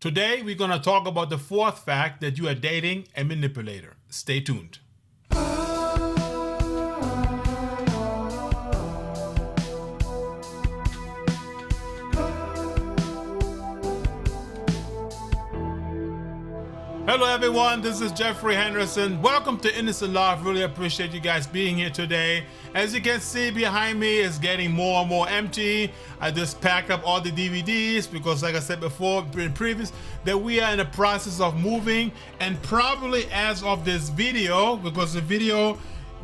Today, we're going to talk about the fourth fact that you are dating a manipulator. Stay tuned. Hello everyone, this is Jeffrey Henderson. Welcome to Innocent Love. Really appreciate you guys being here today. As you can see behind me, it's getting more and more empty. I just packed up all the DVDs because, like I said before in previous, that we are in the process of moving, and probably as of this video, because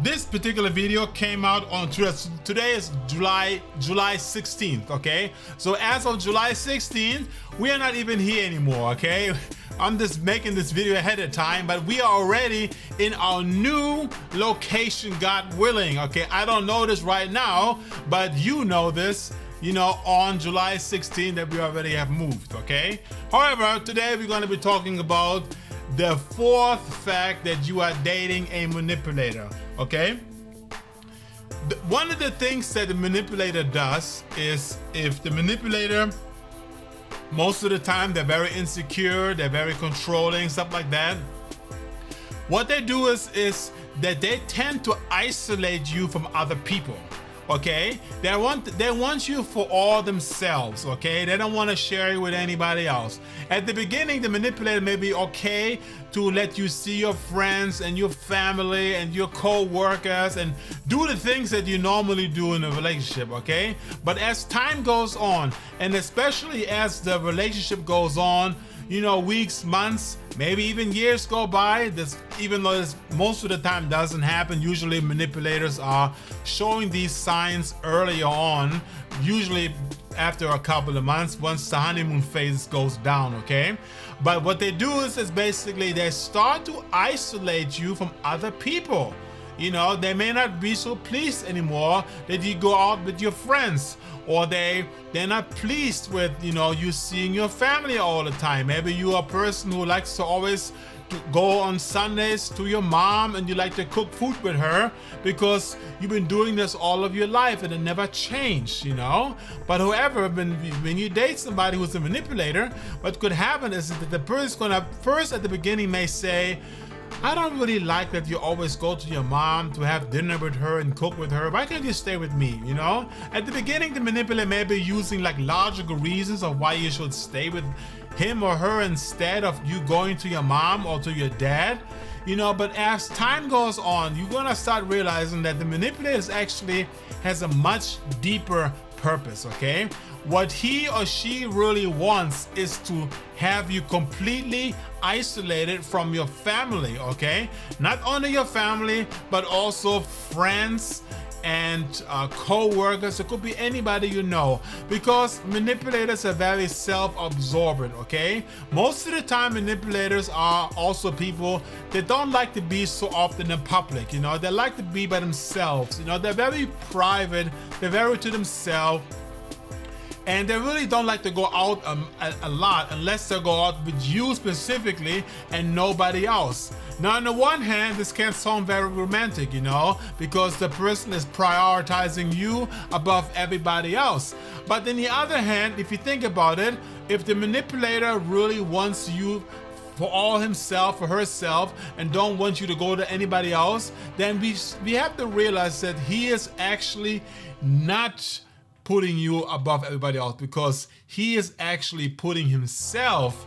this particular video came out on today is July 16th, okay? So as of July 16th, we are not even here anymore, okay? I'm just making this video ahead of time, but we are already in our new location, God willing, okay? I don't know this right now, but you know this, on July 16th that we already have moved, okay? However, today we're going to be talking about the fourth fact that you are dating a manipulator, okay? One of the things that the manipulator does is, if the manipulator, most of the time they're very insecure, they're very controlling, stuff like that. What they do is that they tend to isolate you from other people. Okay, they want you for all themselves. Okay, they don't want to share you with anybody else. At the beginning, the manipulator may be okay to let you see your friends and your family and your co-workers and do the things that you normally do in a relationship. Okay, but as time goes on, and especially as the relationship goes on, weeks, months, maybe even years go by. Even though this most of the time doesn't happen, usually manipulators are showing these signs earlier on, usually after a couple of months, once the honeymoon phase goes down, okay? But what they do is basically they start to isolate you from other people. They may not be so pleased anymore that you go out with your friends, or they're not pleased with you seeing your family all the time. Maybe you are a person who likes to always go on Sundays to your mom and you like to cook food with her because you've been doing this all of your life and it never changed, But however, when you date somebody who's a manipulator, what could happen is that the person's gonna first at the beginning may say, I don't really like that you always go to your mom to have dinner with her and cook with her. Why can't you stay with me, At the beginning, the manipulator may be using like logical reasons of why you should stay with him or her instead of you going to your mom or to your dad, But as time goes on, you're gonna start realizing that the manipulator actually has a much deeper purpose, okay? What he or she really wants is to have you completely isolated from your family, okay? Not only your family, but also friends and co-workers. It could be anybody because manipulators are very self-absorbed, okay? Most of the time, manipulators are also people that don't like to be so often in public, They like to be by themselves, They're very private, they're very to themselves. And they really don't like to go out a lot unless they go out with you specifically and nobody else. Now, on the one hand, this can sound very romantic, because the person is prioritizing you above everybody else. But on the other hand, if you think about it, if the manipulator really wants you for all himself or herself and don't want you to go to anybody else, then we have to realize that he is actually not putting you above everybody else, because he is actually putting herself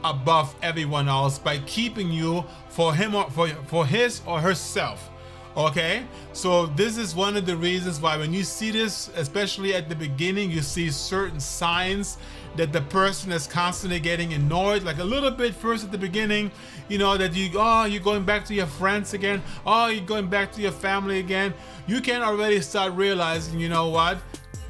above everyone else by keeping you for him or for his or herself. Okay, so this is one of the reasons why when you see this, especially at the beginning, you see certain signs that the person is constantly getting annoyed, like a little bit first at the beginning, that you're going back to your friends again, you're going back to your family again. You can already start realizing, what?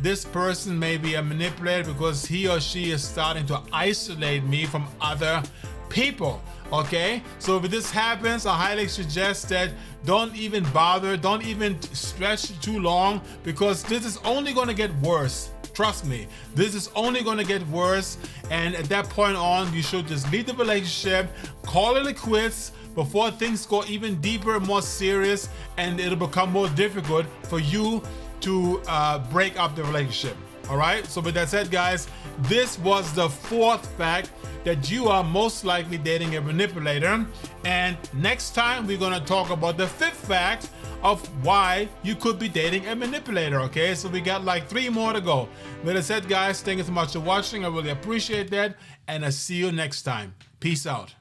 This person may be a manipulator because he or she is starting to isolate me from other people. Okay, so if this happens, I highly suggest that don't even bother, don't even stretch too long, because this is only going to get worse. Trust me, this is only going to get worse, and at that point on, you should just leave the relationship, call it quits before things go even deeper and more serious, and it'll become more difficult for you to break up the relationship. All right, so with that said, guys, this was the fourth fact that you are most likely dating a manipulator. And next time we're gonna talk about the fifth fact of why you could be dating a manipulator. Okay, so we got like 3 more to go. With that said, guys, thank you so much for watching. I really appreciate that, and I'll see you next time. Peace out.